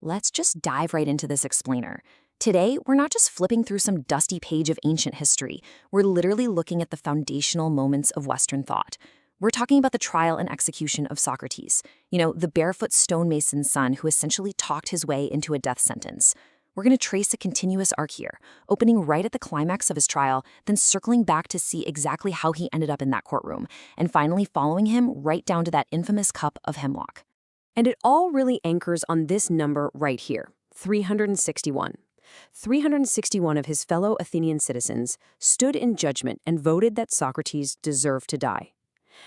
Let's just dive right into this explainer. Today, we're not just flipping through some dusty page of ancient history. We're literally looking at the foundational moments of Western thought. We're talking about the trial and execution of Socrates, the barefoot stonemason's son who essentially talked his way into a death sentence. We're going to trace a continuous arc here, opening right at the climax of his trial, then circling back to see exactly how he ended up in that courtroom, and finally following him right down to that infamous cup of hemlock. And it all really anchors on this number right here, 361. 361 of his fellow Athenian citizens stood in judgment and voted that Socrates deserved to die.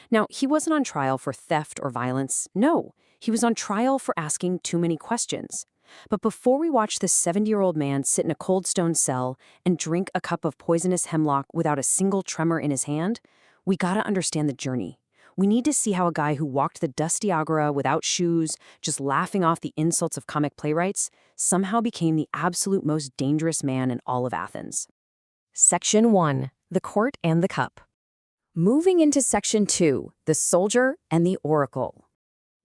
Now, he wasn't on trial for theft or violence. No, he was on trial for asking too many questions. But before we watch this 70-year-old man sit in a cold stone cell and drink a cup of poisonous hemlock without a single tremor in his hand, we gotta understand the journey. We need to see how a guy who walked the dusty agora without shoes, just laughing off the insults of comic playwrights, somehow became the absolute most dangerous man in all of Athens. Section 1. The Court and the Cup. Moving into Section 2. The Soldier and the Oracle.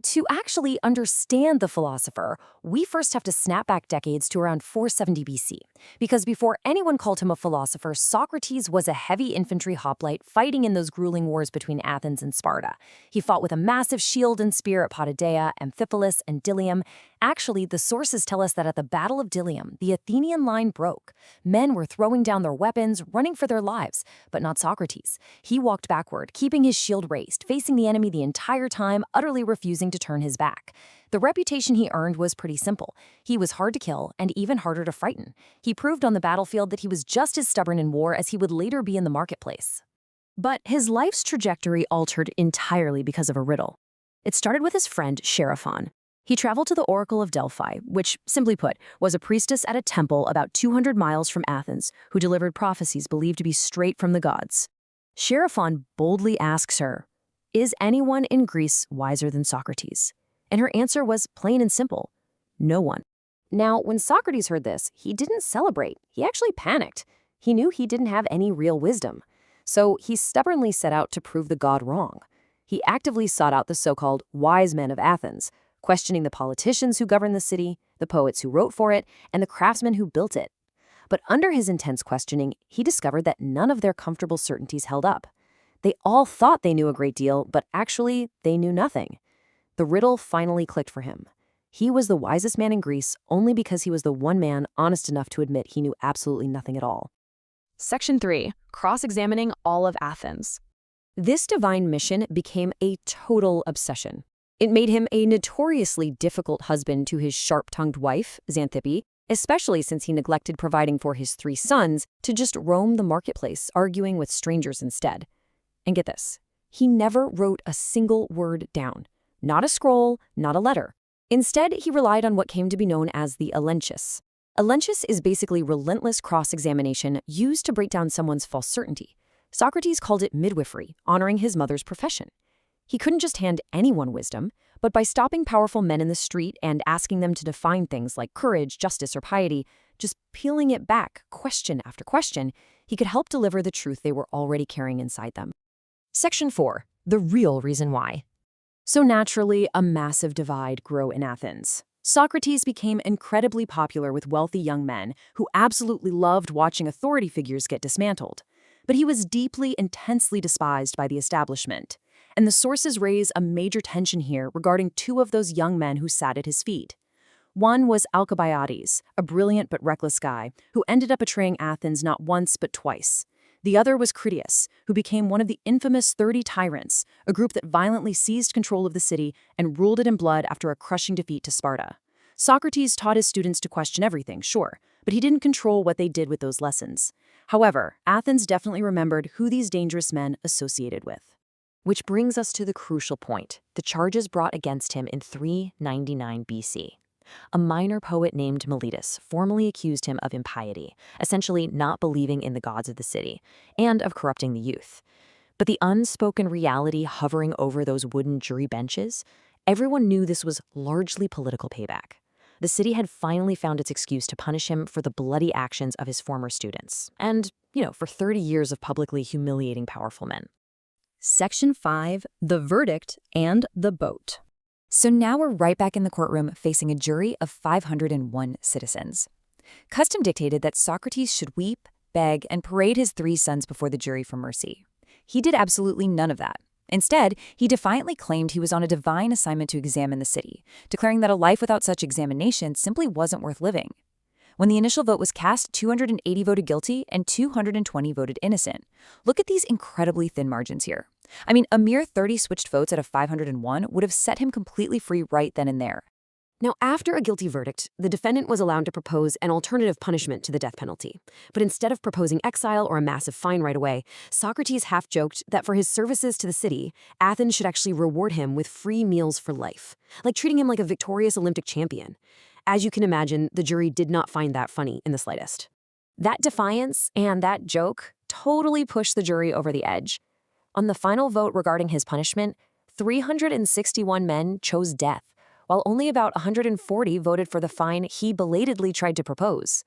To actually understand the philosopher, we first have to snap back decades to around 470 BC. Because before anyone called him a philosopher, Socrates was a heavy infantry hoplite fighting in those grueling wars between Athens and Sparta. He fought with a massive shield and spear at Potidaea, Amphipolis, and Dilium. Actually, the sources tell us that at the Battle of Dilium, the Athenian line broke. Men were throwing down their weapons, running for their lives, but not Socrates. He walked backward, keeping his shield raised, facing the enemy the entire time, utterly refusing to turn his back. The reputation he earned was pretty simple. He was hard to kill and even harder to frighten. He proved on the battlefield that he was just as stubborn in war as he would later be in the marketplace. But his life's trajectory altered entirely because of a riddle. It started with his friend Sheriphon. He traveled to the Oracle of Delphi, which, simply put, was a priestess at a temple about 200 miles from Athens who delivered prophecies believed to be straight from the gods. Sheriphon boldly asks her, "Is anyone in Greece wiser than Socrates?" And her answer was plain and simple, no one. Now, when Socrates heard this, he didn't celebrate. He actually panicked. He knew he didn't have any real wisdom. So he stubbornly set out to prove the god wrong. He actively sought out the so-called wise men of Athens, questioning the politicians who governed the city, the poets who wrote for it, and the craftsmen who built it. But under his intense questioning, he discovered that none of their comfortable certainties held up. They all thought they knew a great deal, but actually, they knew nothing. The riddle finally clicked for him. He was the wisest man in Greece only because he was the one man honest enough to admit he knew absolutely nothing at all. Section 3. Cross-examining all of Athens. This divine mission became a total obsession. It made him a notoriously difficult husband to his sharp-tongued wife, Xanthippe, especially since he neglected providing for his 3 sons to just roam the marketplace, arguing with strangers instead. And get this, he never wrote a single word down. Not a scroll, not a letter. Instead, he relied on what came to be known as the elenchus. Elenchus is basically relentless cross-examination used to break down someone's false certainty. Socrates called it midwifery, honoring his mother's profession. He couldn't just hand anyone wisdom, but by stopping powerful men in the street and asking them to define things like courage, justice, or piety, just peeling it back, question after question, he could help deliver the truth they were already carrying inside them. Section 4. The real reason why. So naturally, a massive divide grew in Athens. Socrates became incredibly popular with wealthy young men who absolutely loved watching authority figures get dismantled. But he was deeply, intensely despised by the establishment. And the sources raise a major tension here regarding 2 of those young men who sat at his feet. One was Alcibiades, a brilliant but reckless guy who ended up betraying Athens not once but twice. The other was Critias, who became one of the infamous 30 Tyrants, a group that violently seized control of the city and ruled it in blood after a crushing defeat to Sparta. Socrates taught his students to question everything, sure, but he didn't control what they did with those lessons. However, Athens definitely remembered who these dangerous men associated with. Which brings us to the crucial point, the charges brought against him in 399 BC. A minor poet named Meletus formally accused him of impiety, essentially not believing in the gods of the city, and of corrupting the youth. But the unspoken reality hovering over those wooden jury benches, everyone knew this was largely political payback. The city had finally found its excuse to punish him for the bloody actions of his former students, and, for 30 years of publicly humiliating powerful men. Section 5. The Verdict and the Boat. So now we're right back in the courtroom facing a jury of 501 citizens. Custom dictated that Socrates should weep, beg, and parade his 3 sons before the jury for mercy. He did absolutely none of that. Instead, he defiantly claimed he was on a divine assignment to examine the city, declaring that a life without such examination simply wasn't worth living. When the initial vote was cast, 280 voted guilty and 220 voted innocent. Look at these incredibly thin margins here. I mean, a mere 30 switched votes out of 501 would have set him completely free right then and there. Now, after a guilty verdict, the defendant was allowed to propose an alternative punishment to the death penalty. But instead of proposing exile or a massive fine right away, Socrates half-joked that for his services to the city, Athens should actually reward him with free meals for life, like treating him like a victorious Olympic champion. As you can imagine, the jury did not find that funny in the slightest. That defiance and that joke totally pushed the jury over the edge. On the final vote regarding his punishment, 361 men chose death, while only about 140 voted for the fine he belatedly tried to propose.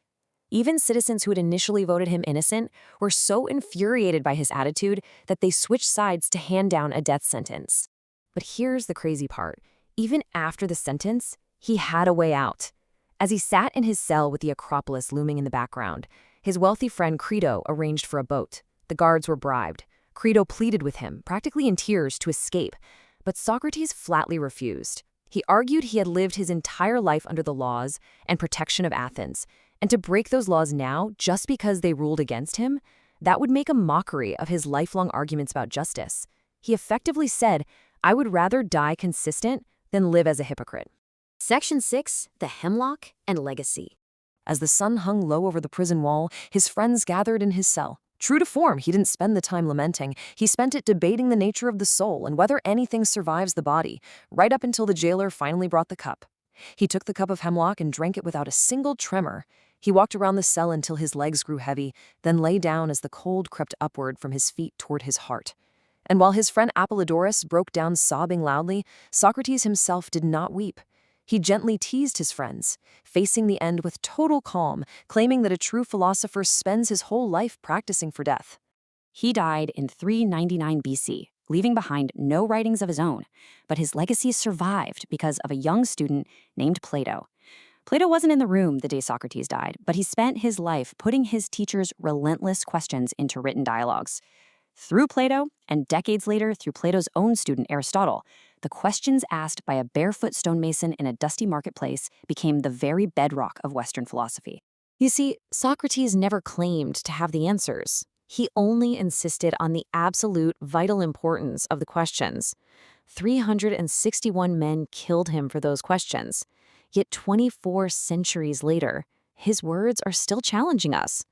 Even citizens who had initially voted him innocent were so infuriated by his attitude that they switched sides to hand down a death sentence. But here's the crazy part. Even after the sentence, he had a way out. As he sat in his cell with the Acropolis looming in the background, his wealthy friend Crito arranged for a boat. The guards were bribed. Crito pleaded with him, practically in tears, to escape, but Socrates flatly refused. He argued he had lived his entire life under the laws and protection of Athens, and to break those laws now just because they ruled against him, that would make a mockery of his lifelong arguments about justice. He effectively said, "I would rather die consistent than live as a hypocrite." Section 6, the hemlock and legacy. As the sun hung low over the prison wall, his friends gathered in his cell. True to form, he didn't spend the time lamenting. He spent it debating the nature of the soul and whether anything survives the body, right up until the jailer finally brought the cup. He took the cup of hemlock and drank it without a single tremor. He walked around the cell until his legs grew heavy, then lay down as the cold crept upward from his feet toward his heart. And while his friend Apollodorus broke down sobbing loudly, Socrates himself did not weep. He gently teased his friends, facing the end with total calm, claiming that a true philosopher spends his whole life practicing for death. He died in 399 BC, leaving behind no writings of his own, but his legacy survived because of a young student named Plato. Plato wasn't in the room the day Socrates died, but he spent his life putting his teacher's relentless questions into written dialogues. Through Plato, and decades later through Plato's own student Aristotle, the questions asked by a barefoot stonemason in a dusty marketplace became the very bedrock of Western philosophy. You see, Socrates never claimed to have the answers. He only insisted on the absolute vital importance of the questions. 361 men killed him for those questions. Yet 24 centuries later, his words are still challenging us.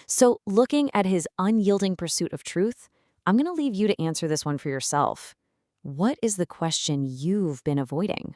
So, looking at his unyielding pursuit of truth, I'm going to leave you to answer this one for yourself. What is the question you've been avoiding?